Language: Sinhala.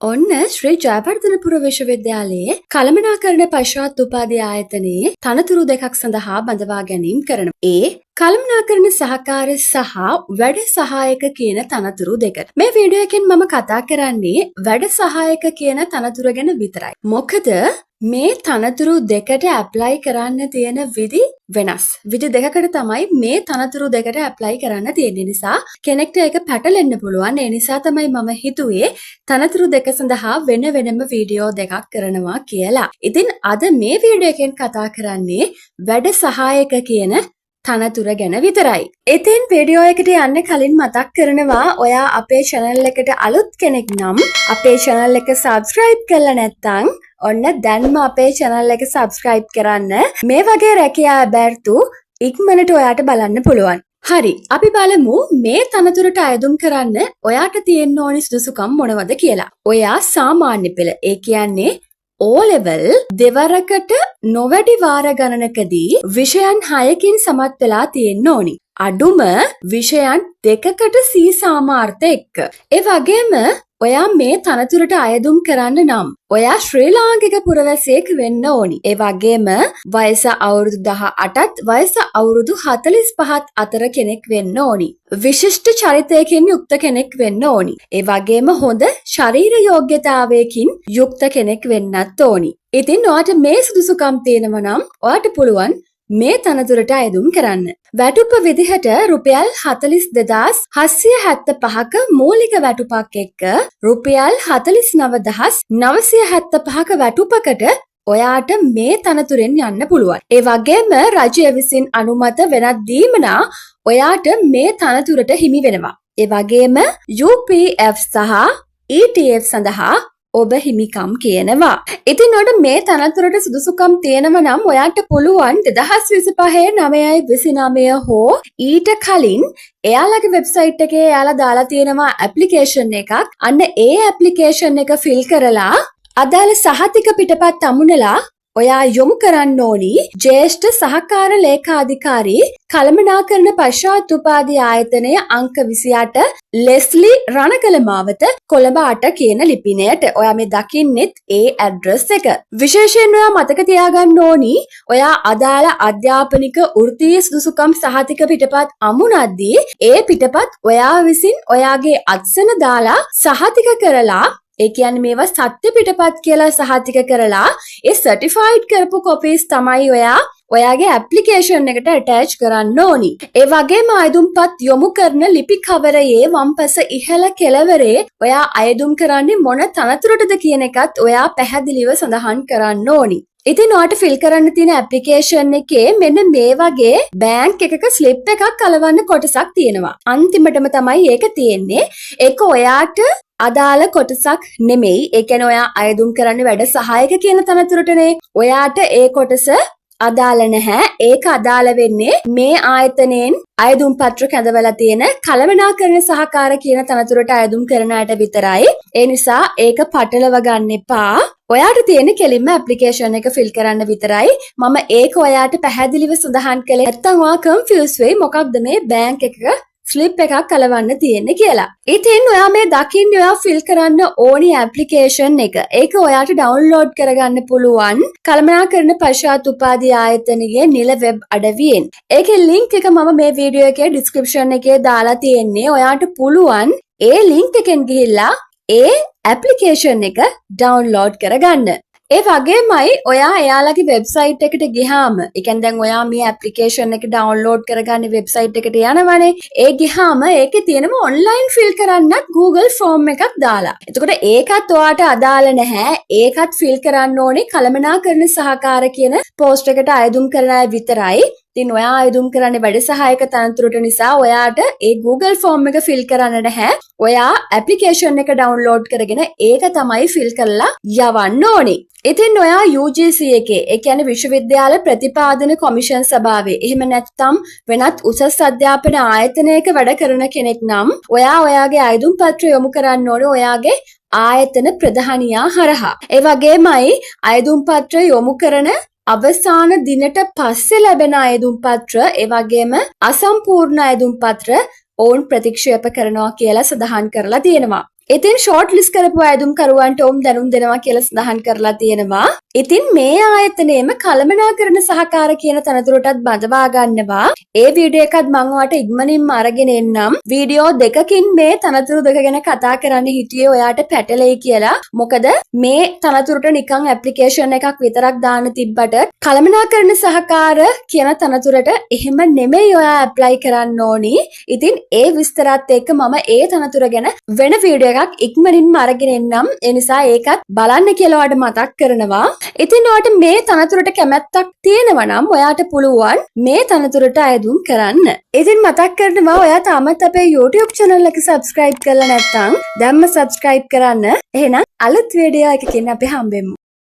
ඔන්න ශ්‍රී ජයවර්ධනපුර විශ්වවිද්‍යාලයේ කළමනාකරණ පශ්චාත් උපාධි ආයතනයේ තනතුරු දෙකක් සඳහා බඳවා ගැනීම කරනවා. ඒ කළමනාකරණ සහකාර සහ වැඩ සහායක කියන තනතුරු දෙකට. මේ වීඩියෝ එකෙන් මම කතා කරන්නේ වැඩ සහායක කියන තනතුර ගැන විතරයි. මොකද මේ තනතුරු දෙකට ඇප්ලයි කරන්න තියෙන විදි වෙනස්. විදි දෙකකට තමයි මේ තනතුරු දෙකට ඇප්ලයි කරන්න තියෙන නිසා කෙනෙක්ට ඒක පැටලෙන්න පුළුවන්. ඒ නිසා තමයි මම හිතුවේ තනතුරු දෙක සඳහා වෙන වෙනම වීඩියෝ දෙකක් කරනවා කියලා. ඉතින් අද මේ වීඩියෝ එකෙන් කතා කරන්නේ වැඩ සහායක කියන තනතුර ගැන විතරයි. ඉතින් වීඩියෝ එකට යන්න කලින් මතක් කරනවා ඔයා අපේ channel එකට අලුත් කෙනෙක් නම් අපේ channel එක subscribe කරලා නැත්නම් ඔන්න දැන්ම අපේ channel එක subscribe කරන්න. මේ වගේ රැකියා බැර්තු ඉක්මනට ඔයාට බලන්න පුළුවන්. හරි, අපි බලමු මේ තනතුරට අයදුම් කරන්න ඔයාට තියෙන්න ඕනි සුදුසුකම් මොනවද කියලා. ඔයා සාමාන්‍ය පෙළ, ඒ කියන්නේ O level දෙවරකට නොවැඩි වාර ගණනකදී විෂයන් 6කින් සමත් වෙලා තියෙන්න ඕනි. අඩුම විෂයන් 2කට C සාමාර්ථ එක්ක. ඒ වගේම ඔයා මේ තනතුරට අයදුම් කරන්න නම් ඔයා ශ්‍රී ලාංකික පුරවැසියෙක් වෙන්න ඕනි. ඒ වගේම වයස අවුරුදු 18ත් වයස අවුරුදු 45ත් අතර කෙනෙක් වෙන්න ඕනි. විශිෂ්ට චරිතයකින් යුක්ත කෙනෙක් වෙන්න ඕනි. ඒ වගේම හොඳ ශරීර යෝග්‍යතාවයකින් යුක්ත කෙනෙක් වෙන්නත් ඕනි. ඉතින් ඔයාට මේ සුදුසුකම් තියෙනවා නම් ඔයාට පුළුවන් මේ තනතුරට අයදුම් කරන්න. වැටුප විදිහට රුපියල් 42775ක මූලික වැටුපක් එක්ක රුපියල් 49975ක වැටුපකට ඔයාට මේ තනතුරෙන් යන්න පුළුවන්. ඒ වගේම රජය විසින් අනුමත වෙනත් දීමනා ඔයාට මේ තනතුරට හිමි වෙනවා. ඒ වගේම UPF සහ ETF සඳහා ඔබ හිමිකම් කියනවා. ඉතින් ඔයාට මේ තනතුරට සුදුසුකම් තියෙනවා නම් ඔයාට පුළුවන් 2025/9/29 හෝ ඊට කලින් එයාලගේ වෙබ්සයිට් එකේ එයාලා දාලා තියෙනවා ඇප්ලිකේෂන් එකක්. අන්න ඒ ඇප්ලිකේෂන් එක ෆිල් කරලා අදාළ සහතික පිටපත් අමුණලා ඔයා යොමු කරන්න ඕනි ජ්‍යෙෂ්ඨ සහකාර ලේකාධිකාරී කළමනාකරණ පශ්චාත් උපාධි ආයතනය අංක 28 ලෙස්ලි රණකල මාවත කොළඹ 8 කියන ලිපිනයට. ඔයා මේ දකින්නෙත් ඒ ඇඩ්‍රස් එක. විශේෂයෙන් ඔයා මතක තියාගන්න ඕනි ඔයා අදාළ අධ්‍යාපනික වෘත්තීය සුදුසුකම් සහතික පිටපත් අමුණද්දී ඒ පිටපත් ඔයා විසින් ඔයාගේ අත්සන දාලා සහතික කරලා, ඒ කියන්නේ මේවා සත්‍ය පිටපත් කියලා සහතික කරලා ඒ සර්ටිෆයිඩ් කරපු කොපීස් තමයි ඔයාගේ ඇප්ලිකේෂන් එකට ඇටච් කරන්න ඕනි. ඒ වගේම අයදුම්පත් යොමු කරන ලිපි කවරයේ වම්පස ඉහළ කෙළවරේ ඔයා අයදුම් කරන්නේ මොන තනතුරටද කියන එකත් ඔයා පැහැදිලිව සඳහන් කරන්න ඕනි. ඉතින් ඔයාට ෆිල් කරන්න තියෙන ඇප්ලිකේෂන් එකේ මෙන්න මේ වගේ බැංක් එකක ස්ලිප් එකක් කලවන්න කොටසක් තියෙනවා. අන්තිමටම තමයි ඒක තියෙන්නේ. ඒක ඔයාට අදාළ කොටසක් නෙමෙයි. ඒ කියන්නේ ඔයා අයදුම් කරන්න වැඩ සහායක කියන තනතුරටනේ. ඔයාට ඒ කොටස අදාළ නැහැ. ඒක අදාළ වෙන්නේ මේ ආයතනයෙන් අයදුම් පත්‍ර කැඳවලා තියෙන කළමනාකරණ සහකාර කියන තනතුරට අයදුම් කරන අයට විතරයි. ඒ නිසා ඒක පටලව ගන්න එපා. ඔයාට තියෙන කෙලින්ම ඇප්ලිකේෂන් එක ෆිල් කරන්න විතරයි. මම ඒක ඔයාට පැහැදිලිව සඳහන් කළේ නැත්තම් ඔයා කන්ෆියුස් වෙයි මොකක්ද මේ බැංක් එකක ස්ලිප් එකක් කලවන්න තියෙන්නේ කියලා. ඉතින් ඔයා මේ දකින්නේ ඔයා ෆිල් කරන්න ඕනි ඇප්ලිකේෂන් එක. ඒක ඔයාට ඩවුන්ලෝඩ් කරගන්න පුළුවන් කළමනාකරණ පශ්චාත් උපාධි ආයතනයේ නිල වෙබ් අඩවියෙන්. ඒකේ ලින්ක් එක මම මේ වීඩියෝ එකේ ඩිස්ක්‍රිප්ෂන් එකේ දාලා තියෙන්නේ. ඔයාට පුළුවන් ඒ ලින්ක් එකෙන් ගිහිල්ලා ඒ ඇප්ලිකේෂන් එක ඩවුන්ලෝඩ් කරගන්න. ඒ වගේමයි ඔයා එයාලගේ වෙබ්සයිට් එකට ගියාම, ඒ කියන්නේ දැන් ඔයා මේ ඇප්ලිකේෂන් එක ඩවුන්ලෝඩ් කරගන්න වෙබ්සයිට් එකට යනවනේ. ඒ ගියාම ඒකේ තියෙනවා ඔන්ලයින් ෆිල් කරන්නත් Google ෆෝම් එකක් දාලා. එතකොට ඒකත් ඔයාට අදාළ නැහැ. ඒකත් ෆිල් කරන්න ඕනේ කළමනාකරණ සහකාර කියන පෝස්ට් එකට අයදුම් කරන අය විතරයි. ඉතින් ඔයා අයදුම් කරන්නේ වැඩ සහායක තනතුරට නිසා ඔයාට ඒ Google ෆෝම් එක ෆිල් කරන්න නැහැ. ඔයා ඇප්ලිකේෂන් එක ඩවුන්ලෝඩ් කරගෙන ඒක තමයි ෆිල් කරලා යවන්න ඕනේ. ඉතින් ඔයා UGC එකේ, ඒ කියන්නේ විශ්වවිද්‍යාල ප්‍රතිපාදන කොමිෂන් සභාවේ, එහෙම නැත්නම් වෙනත් උසස් අධ්‍යාපන ආයතනයක වැඩ කරන කෙනෙක් නම් ඔයා ඔයාගේ අයදුම් පත්‍ර යොමු කරන්න ඕනේ ඔයාගේ ආයතන ප්‍රධානියා හරහා. ඒ වගේමයි අයදුම් පත්‍ර යොමු කරන අවසාන දිනට පස්සේ ලැබෙන අයදුම් පත්‍ර, ඒ වගේම අසම්පූර්ණ අයදුම් පත්‍ර ඔවුන් ප්‍රතික්ෂේප කරනවා කියලා සඳහන් කරලා තියෙනවා. ඉතින් ෂෝට් ලිස්ට් කරපු අයදුම් කරුවන්ට ඔවුන් දැනුම් දෙනවා කියලා සඳහන් කරලා තියෙනවා. ඉතින් මේ ආයතනයේම කළමනාකරණ සහකාර කියන තනතුරටත් බඳවා ගන්නවා. ඒ වීඩියෝ එකත් මම ඔයාලට ඉක්මනින්ම අරගෙන එන්නම්. වීඩියෝ දෙකකින් මේ තනතුරු දෙක ගැන කතා කරන්න හිටියේ ඔයාට පැටලෙයි කියලා. මොකද මේ තනතුරට නිකන් ඇප්ලිකේෂන් එකක් විතරක් දාන්න තිබ්බට කළමනාකරණ සහකාර කියන තනතුරට එහෙම නෙමෙයි ඔයා ඇප්ලයි කරන්න ඕනි. ඉතින් ඒ විස්තරات එක්ක මම ඒ තනතුර ගැන වෙන වීඩියෝ එකක් ඉක්මනින්ම අරගෙන එන්නම්. ඒ නිසා ඒකත් බලන්න කියලා ඔයාලට මතක් කරනවා. ඉතින් ඔයාට මේ තනතුරට කැමැත්තක් තියෙනවා නම් ඔයාට පුළුවන් මේ තනතුරට අයදුම් කරන්න. ඉතින් මතක් කරනවා ඔයා තාමත් අපේ YouTube channel එක subscribe කරලා නැත්නම් දැම්ම subscribe කරන්න. එහෙනම් අලුත් වීඩියෝ එකකින් අපි හම්බෙමු.